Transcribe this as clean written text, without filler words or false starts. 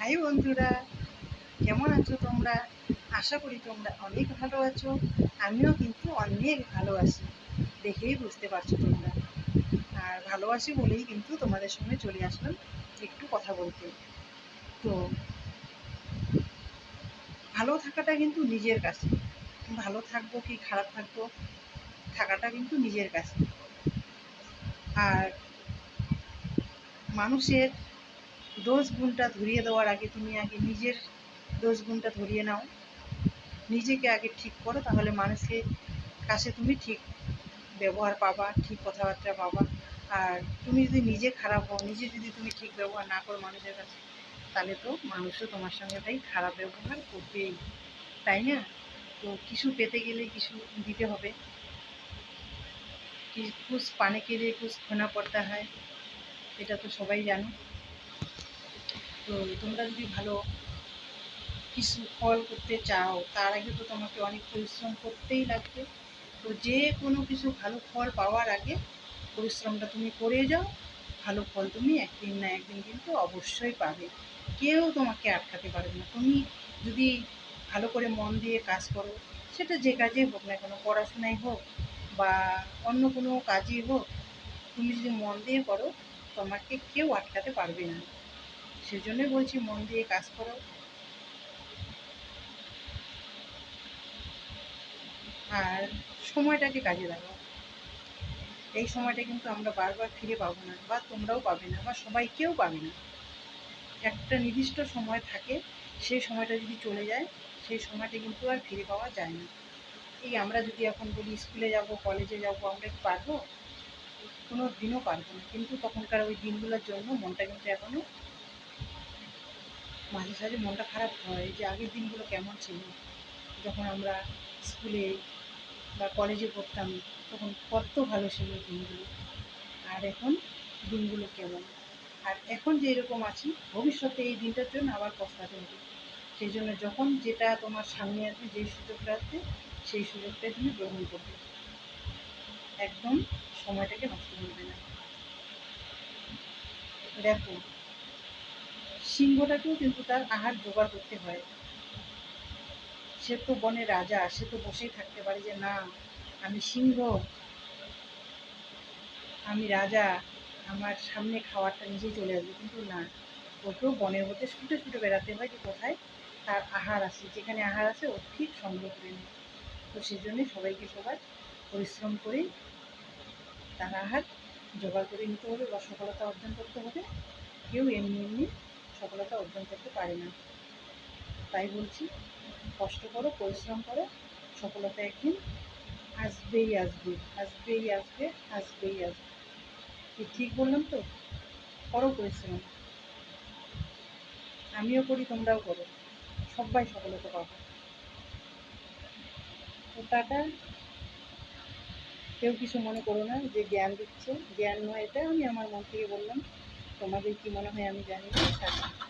High বন্ধুরা, কেমন আছো তোমরা? আশা করি তোমরা অনেক ভালো আছো। আমিও কিন্তু অনেক ভালো আছি, দেখেই বুঝতে পারছো তোমরা। আর ভালোবাসি বলেই কিন্তু তোমাদের সঙ্গে চলে আসলাম একটু কথা বলতে। তো ভালো থাকাটা কিন্তু নিজের কাছে। ভালো থাকবো কি খারাপ থাকবো, থাকাটা কিন্তু নিজের কাছে। আর মানুষের দোষ গুণটা ধরিয়ে দেওয়ার আগে তুমি আগে নিজের দোষ গুণটা ধরিয়ে নাও, নিজেকে আগে ঠিক করো, তাহলে মানুষের কাছে তুমি ঠিক ব্যবহার পাবা, ঠিক কথাবার্তা পাবা। আর তুমি যদি নিজে খারাপ হও, নিজে যদি তুমি ঠিক ব্যবহার না করো মানুষের কাছে, তাহলে তো মানুষও তোমার সঙ্গে তাই খারাপ ব্যবহার করবেই, তাই না? তো কিছু পেতে গেলে কিছু দিতে হবে। কুছ পানে কে লিয়ে কুছ খোনা পড়তা হয়, এটা তো সবাই জানো। তো তোমরা যদি ভালো কিছু ফল করতে চাও, তার আগে তো তোমাকে অনেক পরিশ্রম করতেই লাগবে। তো যে কোনো কিছু ভালো ফল পাওয়ার আগে পরিশ্রমটা তুমি করে যাও, ভালো ফল তুমি একদিন না একদিন কিন্তু অবশ্যই পাবে। কেউ তোমাকে আটকাতে পারবে না। তুমি যদি ভালো করে মন দিয়ে কাজ করো, সেটা যে কাজেই হোক না কেন, পড়াশোনাই হোক বা অন্য কোনো কাজই হোক, তুমি যদি মন দিয়ে করো, তোমাকে কেউ আটকাতে পারবে না। সেজন্যই বলছি মন দিয়ে কাজ করো। আর সময়টাকে কাজে লাগাও। এই সময়টা কিন্তু আমরা বারবার ফিরে পাবো না, বা তোমরাও পাবে না, বা সবাই কেউ পাবে না। একটা নির্দিষ্ট সময় থাকে, সেই সময়টা যদি চলে যায়, সেই সময়টা কিন্তু আর ফিরে পাওয়া যায় না। এই আমরা যদি এখন বলি স্কুলে যাব, কলেজে যাব, আমরা কি পারবো? কোনো দিনও পারবো না। কিন্তু তখনকার ওই দিনগুলোর জন্য মনটা কিন্তু এখনও মাঝে সাঝে মনটা খারাপ হয়, যে আগের দিনগুলো কেমন ছিল, যখন আমরা স্কুলে বা কলেজে পড়তাম, তখন কত ভালো ছিল দিনগুলো। আর এখন দিনগুলো কেমন। আর এখন যে এরকম আছি, ভবিষ্যতে এই দিনটার জন্য আবার পস্তাতে হবে। সেই জন্য যখন যেটা তোমার সামনে আসবে, যেই সুযোগটা আসবে, সেই সুযোগটাই তুমি গ্রহণ করবে। একদম সময়টাকে নষ্ট করবে না। দেখো, সিংহটাকেও কিন্তু তার আহার জোগাড় করতে হয়। সে তো বনে রাজা, সে তো বসেই থাকতে পারে যে না, আমি সিংহ, আমি রাজা, আমার সামনে খাবারটা নিজেই চলে আসবে। কিন্তু না, ওকেও বনের মধ্যে ছুটে ছুটে বেড়াতে হয়, যে কোথায় তার আহার আছে, যেখানে আহার আছে ও ঠিক সংগ্রহ করে নেয়। তো সেই জন্যে সবাইকে সবাই পরিশ্রম করেই তার আহার জোগাড় করে নিতে হবে বা সফলতা অর্জন করতে হবে। কেউ এমনি এমনি সফলতা অর্জন করতে পারে না। তাই বলছি, কষ্ট করো, পরিশ্রম করো, সফলতা একদিন আসবেই আসবে, আসবেই আসবে, আসবেই আসবে। কি ঠিক বললাম তো? করো পরিশ্রম, আমিও করি, তোমরাও করো, সবাই সফলতা পাবো। তো টাটা। কেউ কিছু মনে করো না যে জ্ঞান দিচ্ছে, জ্ঞান নয় এটা, আমি আমার মন থেকে বললাম। তোমাদের কি মনে হয় আমি জানি না। টাটা।